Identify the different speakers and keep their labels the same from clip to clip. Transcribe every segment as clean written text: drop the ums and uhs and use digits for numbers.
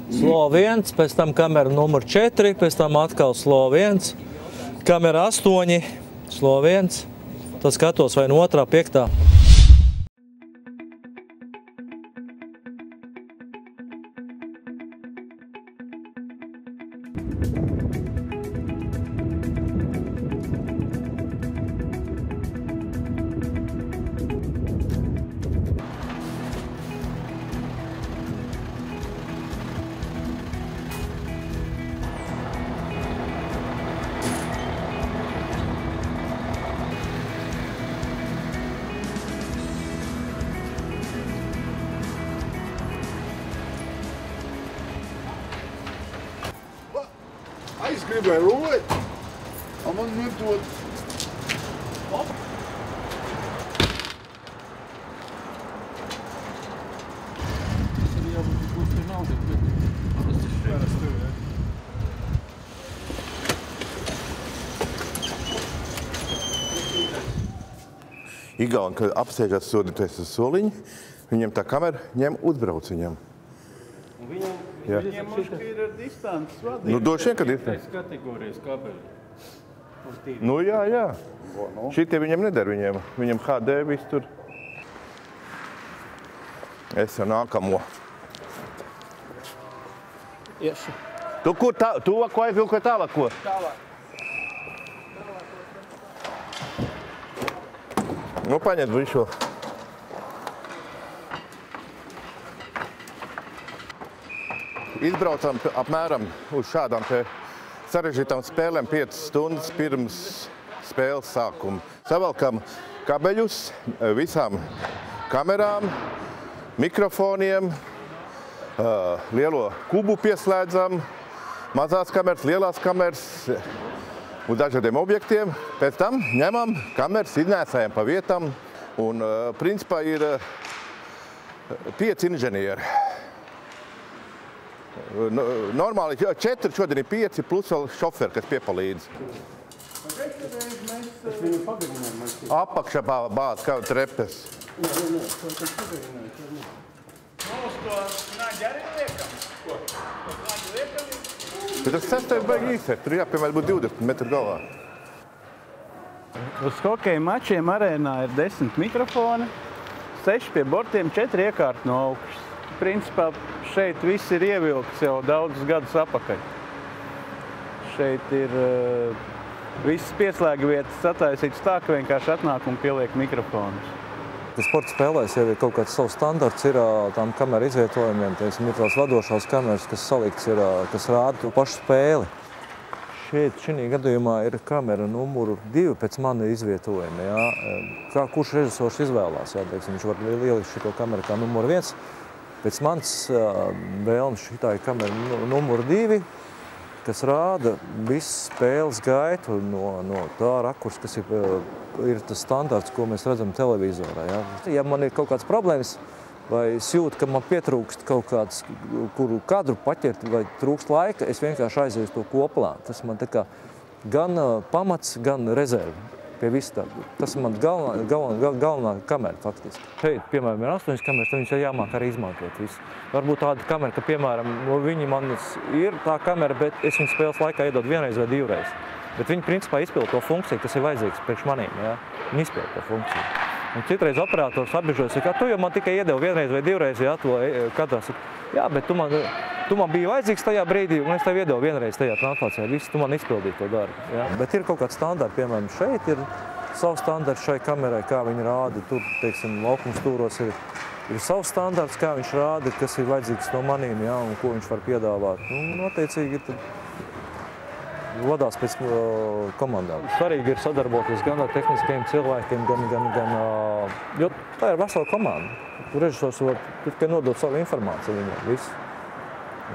Speaker 1: Slow 1, pēc tam kamera numur 4, pēc tam atkal slow 1, kamera 8, slow 1, tad skatos vai no 2, 5.
Speaker 2: Es gribēju rulēt, a man nedod.
Speaker 3: Tas arī jābūt būs pie naudas, bet tas ir šeit.
Speaker 2: Igauni, kad apsteigās sodīties uz soliņu, viņam tā kamera ņem uzbrauc viņam.
Speaker 3: Viņam moški ir ar distances vadību.
Speaker 2: Nu, doši vien, kad ir.
Speaker 3: Tas kategorijas kabeļi.
Speaker 2: Nu, jā. Šitie viņam neder, viņam HD viss tur. Es jau nākamo.
Speaker 3: Iešu.
Speaker 2: Tu kur tuvāko aizvilku vai tālāko?
Speaker 3: Tālāk.
Speaker 2: Nu, paņet visu. Izbraucam apmēram uz šādām sarežģītām spēlēm 5 stundas pirms spēles sākuma. Savelkam kabeļus visām kamerām, mikrofoniem, lielo kubu pieslēdzam, mazās kameras, lielās kameras un dažādiem objektiem. Pēc tam ņemam kameras, iznēsājam pa vietām un principā ir 5 inženieri. Normāli 4, šodien ir 5, plus vēl šoferi, kas piepalīdz.
Speaker 3: Es viņu pagarināju.
Speaker 2: Apakšā bāz kā trepes. Bet tas 6. baigi īsēt, tur jāpiemēr būt 20 metru galā.
Speaker 3: Uz hokeja mačiem arēnā ir 10 mikrofoni, 6 pie bortiem, 4 iekārt no augšas. Principā šeit viss ir ievilkts jau daudzus gadus apakaļ. Šeit ir visas pieslēga vietas sataisītas tā, ka vienkārši atnāk un pieliek mikrofonus.
Speaker 1: Sporta spēlēs jau ir kaut kāds savs standarts ir tām kameru izvietojumiem. Ir tās vadošās kameras, kas salikts ir, kas rāda to pašu spēli. Šeit, šī gadījumā, ir kamera numuru 2 pēc mani izvietojuma. Ja? Kurš režisors izvēlās? Ja? Viņš var ielikt šo kameru kā numuru 1. Pēc manas vēlmes šitā ir kamera numuru 2, kas rāda visu spēles gaitu no tā rakurs, kas ir tas standarts, ko mēs redzam televizorā. Ja? Ja man ir kaut kāds problēmas, vai es jūtu, ka man pietrūkst kaut kāds, kuru kadru paķert, vai trūkst laika, es vienkārši aizēju to koplā. Tas man tā kā gan pamats, gan rezervi. Pie visu tādu. Tas ir mans galvenā kamera faktiski. Šeit, piemēram, ir 8 kameras, tad viņš ir jāmāk arī izmantot visu. Varbūt tāda kamera, ka, piemēram, viņi manas ir tā kamera, bet es viņu spēles laikā iedod 1 vai 2 reizes. Bet viņi, principā, izpilda to funkciju, kas ir vajadzīgs priekš manīm. Ja? Viņi izpilda to funkciju. Un citreiz operators apbežojas, ka tu jau man tikai iedevi 1 reizi vai 2 reizes, ja, to katrā saka, jā, bet tu man biji vajadzīgs tajā brīdī, un es tev iedevu 1 reizi tajā translācijā. Viss, tu man izpildīji to darbu. Ja. Bet ir kaut kāds standarts, piemēram, šeit ir savs standarts šai kamerai, kā viņi rāda. Tur, teiksim, laukuma stūros ir savs standarts, kā viņš rāda, kas ir vajadzīgs no manīm, ja, un ko viņš var piedāvāt. Un, attiecīgi, tad vadās pēc komandām. Svarīgi ir sadarboties gan ar tehniskajiem cilvēkiem, gan jo tā ir vesela komanda. Režisors var tikai nodot savu informāciju viņam,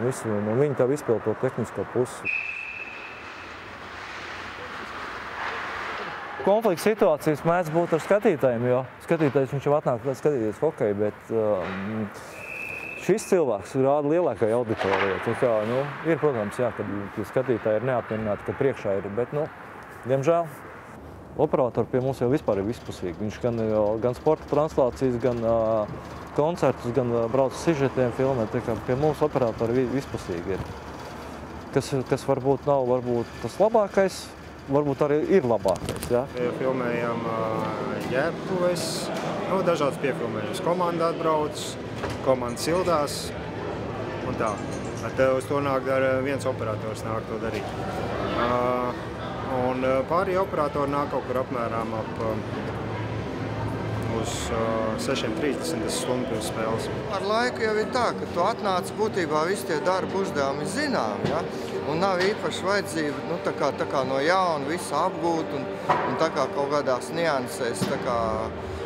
Speaker 1: visu, un viņi tā izpilda to tehnisko pusi. Konflikts situācijas mēdz būt ar skatītājiem, jo skatītājs viņš jau atnāk skatīties hokeju, bet šis cilvēks rāda lielākai auditorijai. Tā kā, ir, protams, jā, kad skatītāji ir neapmierināti, ka priekšā ir, bet, diemžēl. operatori pie mums jau vispār ir vispusīgi. Viņš gan sporta translācijas, gan koncertus, gan brauc sižetiem filmē. Tā kā pie mums operatori vispusīgi ir. Kas varbūt nav tas labākais, varbūt arī ir labākais. Ja?
Speaker 4: Filmējam ģērbtuves, dažādas piefilmējumus. Komanda atbrauc, komanda sildās un tā. Uz to nāk viens operators nāk to darīt. Un pārējie operatori nāk kaut kur apmēram uz 6:30 stundu pirms spēles.
Speaker 5: Ar laiku jau ir tā, ka tu atnāc būtībā visi tie darba uzdevumi zinām, ja? Un nav īpaši vajadzība tā kā no jauna visu apgūt un tā kā kaut kādās niansēs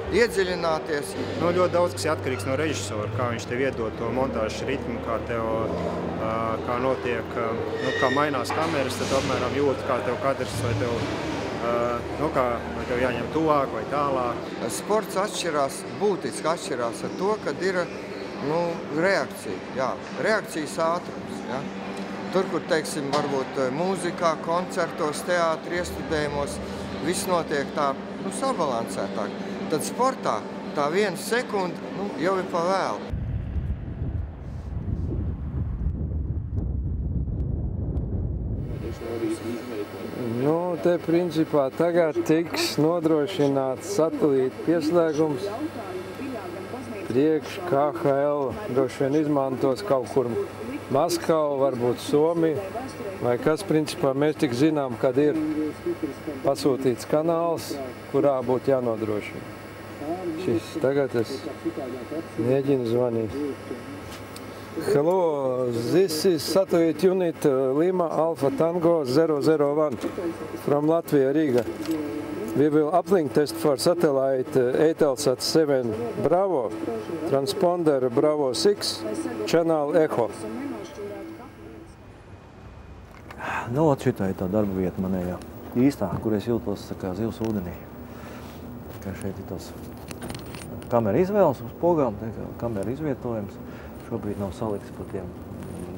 Speaker 5: iedziļināties.
Speaker 4: Ļoti daudz, kas ir atkarīgs no režisora, kā viņš tev iedod to montāžas ritmu, kā notiek, kā mainās kameras, tad apmēram jūt, kā tev kadrs, vai tev jāņem tuvāk vai tālāk.
Speaker 5: Sports būtiski atšķirās ar to, kad ir reakcija, reakcijas ātrums. Ja? Tur, kur, teiksim, varbūt mūzikā, koncertos, teātri, iestudējumos, viss notiek tā sabalansētāk. Tad sportā tā 1 sekunde jau ir pa vēlu.
Speaker 6: Te principā tagad tiks nodrošināts satelīta pieslēgums. Priekš KHL droši vien izmantos kaut kur Maskavu, varbūt Somiju, vai kas principā mēs tik zinām, kad ir pasūtīts kanāls, kurā būtu jānodrošina. Tagad es mēģinu zvanīt. Hello, this is satellite unit Lima Alpha Tango 001 from Latvia, Riga. We will uplink test for satellite Eutelsat 7 Bravo, transponder Bravo 6, channel Echo.
Speaker 1: Šitā ir tā darba vieta manējā. Īstā, kur es jūtos kā zivs ūdenī. Šeit ir tas kamera izvēles uz pogām, kamera izvietojums. Šobrīd nav salikts pa tiem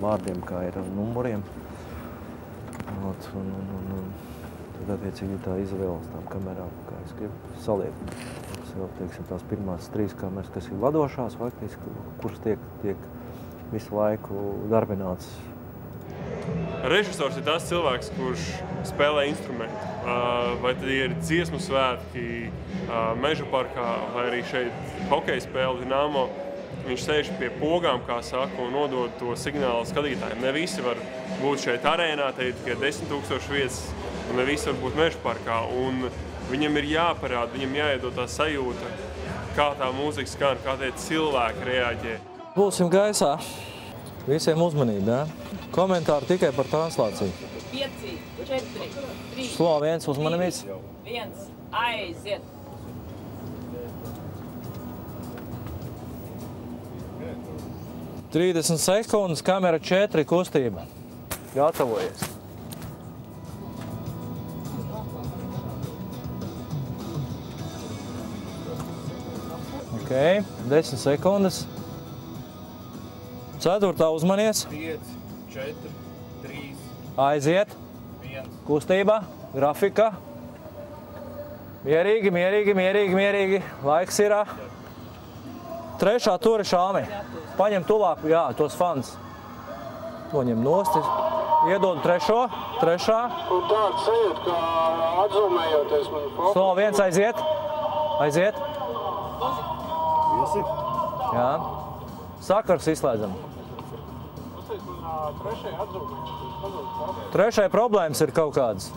Speaker 1: vārdiem, kā ir numuriem. Tad attiecīgi tā izvēles tām kamerām, kā es gribu saliekt. Tās pirmās 3 kameras, kas ir vadošās, faktiski, kuras tiek visu laiku darbināts.
Speaker 7: Režisors ir tas cilvēks, kurš spēlē instrumentu. Vai tad ir dziesmu svētki Meža parkā, vai arī šeit hokeja spēle Dinamo. Viņš sēž pie pogām, kā saka, un nodod to signālu skatītājiem. Ne visi var būt šeit arēnā, te ir tikai 10 000 vietas, un ne visi var būt Meža parkā. Un viņam ir jāparāda, viņam jāiedod tā sajūta, kā tā mūzika skan, kā tie cilvēki reaģē.
Speaker 1: Būsim gaisā. Visiem uzmanību, ja? Komentāri tikai par translāciju.
Speaker 8: 5, 4, 3,
Speaker 1: Slova 1, uzmanības.
Speaker 8: 1, aiziet.
Speaker 1: Trīsdesmit sekundes, kamera 4, kustība. Gatavojies. Ok, 10 sekundes. 4. uzmanies.
Speaker 4: 5, 4, 3,
Speaker 1: Aiziet.
Speaker 4: 1.
Speaker 1: Kustība, grafika. Mierīgi, mierīgi, mierīgi, mierīgi. Laiks ir. 3. turi šāmi. Paņem tuvāk, jā, tos fans. Noņem nosti. Iedod 3.
Speaker 9: Un tāds sajūt, kā atzumējoties man fokus.
Speaker 1: Slova 1, aiziet. Aiziet.
Speaker 4: Visi?
Speaker 1: Jā. Sakars izslēdzam. 3. problēmas ir kaut kādas.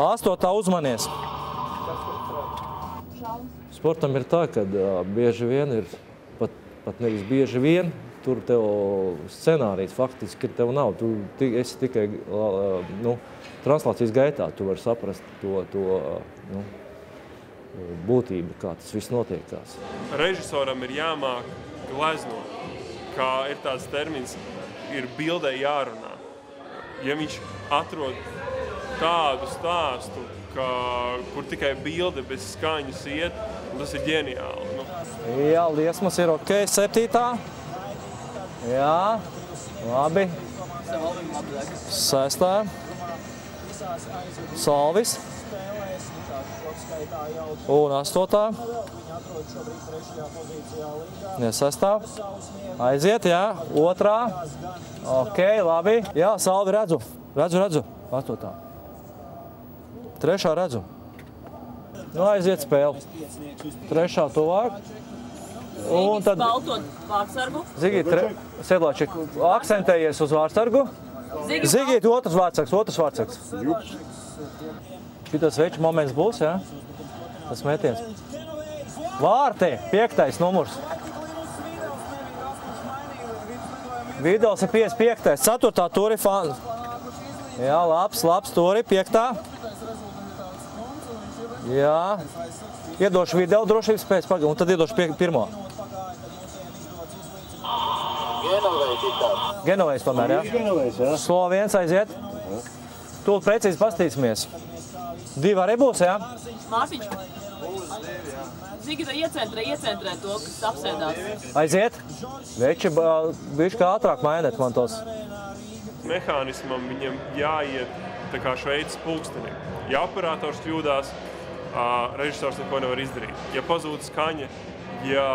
Speaker 1: 8. uzmanies. Sportam ir tā, ka bieži vien ir, pat nevis bieži vien, tur tev scenārijas faktiski tev nav. Tu esi tikai translācijas gaitā, tu vari saprast to būtību, kā tas viss notiekās.
Speaker 7: Režisoram ir jāmāk gleznot, kā ir tāds termins, ir bildē jārunā. Ja viņš atrod tādu stāstu, kur tikai bilde bez skaņas iet, tas ir ģeniāli.
Speaker 1: Jā, liesmas ir ok, 7. Jā, labi. 6. Salvis. Un 8. Nesastāv. Aiziet, jā. 2. Ok, labi. Jā, Salvi redzu. Redzu. 8. 3. redzu. Nu, aiziet spēli. 3. tuvāk. Un tad...
Speaker 8: Baltot vārdsargu.
Speaker 1: Zigīt, Sedlačik, akcentējies uz vārdsargu. Zigīt, otrs vārdsargs. Šitas veču moments būs, jā? Tas metiens. Vārti, 5. numurs. Vidals ir 55. 4. turi fan. Jā, labs turi, 5. Jā. Iedošu Vidal drošības pēc pagaidām, un tad iedošu 1. Genovejs tomēr, jā?
Speaker 3: Genovejs, jā.
Speaker 1: Sloviens aiziet. Tūlīt precīzi pastīsimies. 2 arī būs, jā?
Speaker 8: Mārtiņš. Zigita iecentrē to, kas apsēdās.
Speaker 1: Aiziet. Veči, bišķi kā ātrāk mainēt man tos.
Speaker 7: Mehānismam viņam jāiet tā kā Šveices pulkstenim. Ja operators kļūdās, režisors neko nevar izdarīt. Ja pazūd skaņa, ja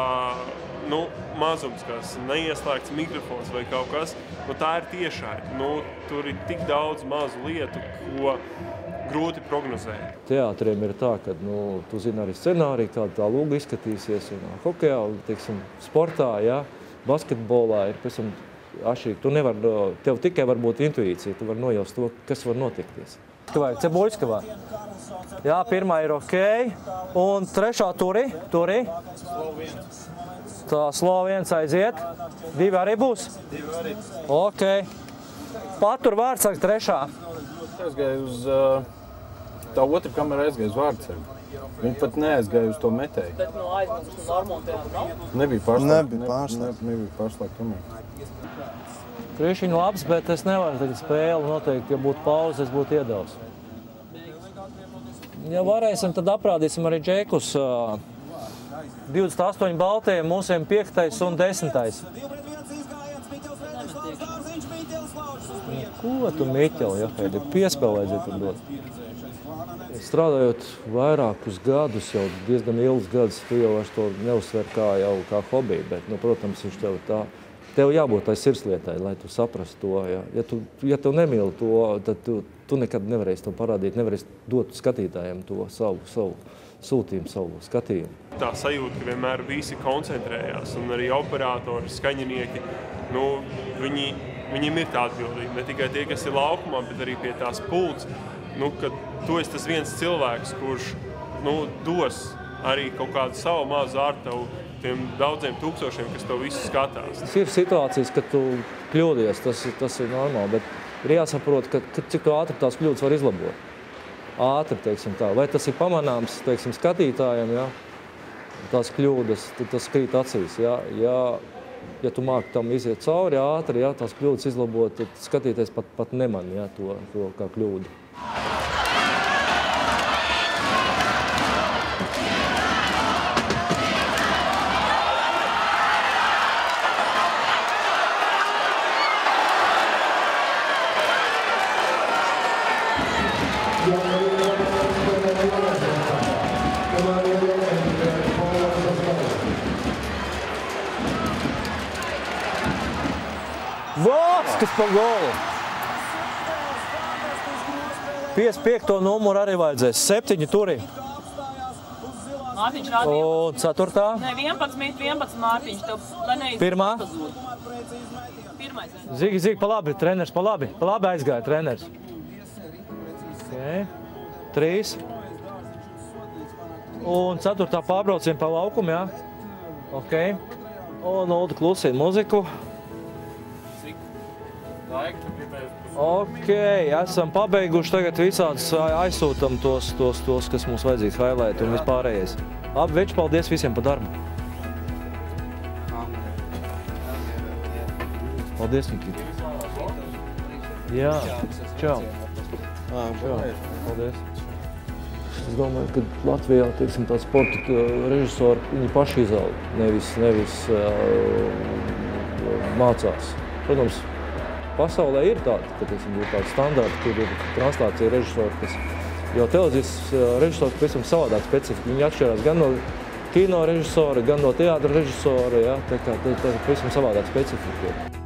Speaker 7: mazums, kas neieslēgts mikrofons vai kaut kas, tā ir tiešai. Tur ir tik daudz mazu lietu, ko grūti prognozēt.
Speaker 1: Teātriem ir tā, ka tu zini arī scenāriju, kāda tā lūga izskatīsies. Hokejā, teiksim, sportā, jā, basketbolā ir pēc tam atšķirīgi. Tev tikai var būt intuīcija, tu var nojaust to, kas var notikties. Vajag cebuļskavā. Jā, 1. ir ok. Un 3. turi. Tā Sloviens aiziet. 2 arī būs?
Speaker 3: 2 arī.
Speaker 1: Ok. Patur vārdsargs 3.
Speaker 3: Aizgāju uz... Tā otra kamera aizgāja uz vārdsargu. Viņi pat neaizgāja uz to metēju.
Speaker 8: Bet aizmūs Normundiem nav?
Speaker 3: Nebija pārslēgt. Nebija pārslēgt kamera.
Speaker 1: Krišiņi labs, bet es nevaru tagad spēli noteikti. Ja būtu pauze, es būtu iedevis. Ja varēsim, tad aprādīsim arī džekus. 28 baltie, mūsiem 5. un 10. Ko tu, Miķeli, ja piespēlēdzi tur dot? Strādājot vairākus gadus, jau diezgan ilgus gadus, tu jau vairs to neuzsver kā hobiju, bet, protams, viņš tev jābūt tai sirdslietai, lai tu saprastu to. Ja tu nemīli to, tad tu nekad nevarēsi to parādīt, nevarēsi dot skatītājiem to savu sūtījumu, savu skatījumu.
Speaker 7: Tā sajūta, ka vienmēr visi koncentrējās, un arī operatori, skaņinieki, viņiem ir tā atbildība. Ne tikai tie, kas ir laukumā, bet arī pie tās pults, kad tu esi tas viens cilvēks, kurš dos arī kaut kādu savu mazu ārtavu tiem daudziem tūkstošiem, kas to visu skatās.
Speaker 1: Tas ir situācijas, kad tu kļūdies, tas ir normāli, bet ir jāsaprot, cik tu ātri tās kļūdas var izlabot. Ātri, teiksim tā. Vai tas ir pamanāms, teiksim, skatītājiem, ja? Tās kļūdas, tas krīt acīs, ja? Ja tu māki tam iziet cauri ātri, ja? Tās kļūdas izlabot, tad skatīties pat neman, ja? To kā kļūdu. Votskas pa golu. 55. numuru arī vajadzēs. 7 turi.
Speaker 8: Mārtiņš rāda 11.
Speaker 1: Un 4.
Speaker 8: Ne, 11 Mārtiņš, lai neizpazūd. 1.
Speaker 1: Zigi, pa labi, treneris, pa labi aizgāja treneris. Okay. 3. Un 4. pārbrauciem pa laukumu, jā. Ok. Un Ulda klusina muziku. Ok, esam pabeiguši, tagad visādus aizsūtam tos, kas mums vajadzīgs highlight un vispārējais. Labi, veči, paldies visiem par darbu. Paldies, Nikita. Jā, čau. Paldies. Es domāju, ka Latvijā, teiksim, tā sporta režisori, viņi paši izaug, nevis mācās. Protams, pasaulē ir tādi, ka ir tādi standarti, kur ir translācija režisori, kas Jo televīzijas režisors pavisam savādāk specifika. Viņi atšķirās gan no kino režisora, gan no teātra režisora. Ja? Tā ir pavisam savādāk specifika.